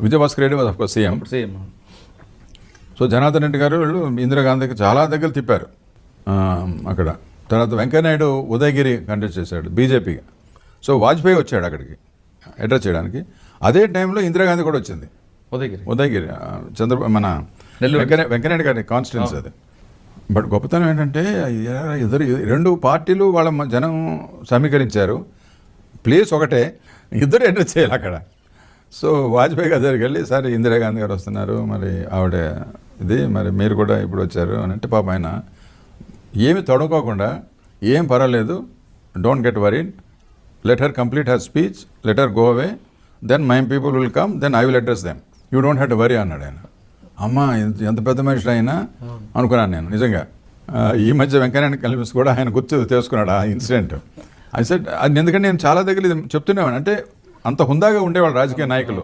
Vijayabhaskar Reddy was of course CM. Same. So Janardhan Reddy గారు వీళ్ళు ఇందిరాగాంధీకి చాలా దగ్గర తిప్పారు అక్కడ. తర్వాత వెంకయ్యనాయుడు ఉదయగిరి కంటెస్ట్ చేశాడు బీజేపీగా. సో వాజ్పేయి వచ్చాడు అక్కడికి అడ్రస్ చేయడానికి. అదే టైంలో ఇందిరాగాంధీ కూడా వచ్చింది ఉదయగిరి. మన వెంకయ్యనాయుడు గారి కాన్స్టిట్యున్సీ అది. బట్ గొప్పతనం ఏంటంటే రెండు పార్టీలు వాళ్ళ జనం సమీకరించారు, ప్లేస్ ఒకటే, ఇద్దరు అడ్రస్ చేయాలి అక్కడ. సో వాజ్పేయి గారి దగ్గరికి వెళ్ళి, సార్ ఇందిరాగాంధీ గారు వస్తున్నారు, మరి ఆవిడ ఇది, మరి మీరు కూడా ఇప్పుడు వచ్చారు అని అంటే, పాప ఆయన ఏమి తడుకోకుండా, ఏం పర్వాలేదు, don't get worried, let her complete her speech, let her go away, then my people will come, then I will address them, you don't have to worry అన్నాడు ఆయన. అమ్మ ఎంత పెద్ద మనిషి అయినా అనుకున్నాను నేను నిజంగా. ఈ మధ్య వెంకయ్యనాయుడు కలిసి కూడా ఆయన గుర్తు తెలుసుకున్నాడు ఆ ఇన్సిడెంట్. అది ఎందుకంటే నేను చాలా దగ్గర ఇది చెప్తున్నాను, అంటే అంత హుందాగా ఉండేవాళ్ళు రాజకీయ నాయకులు.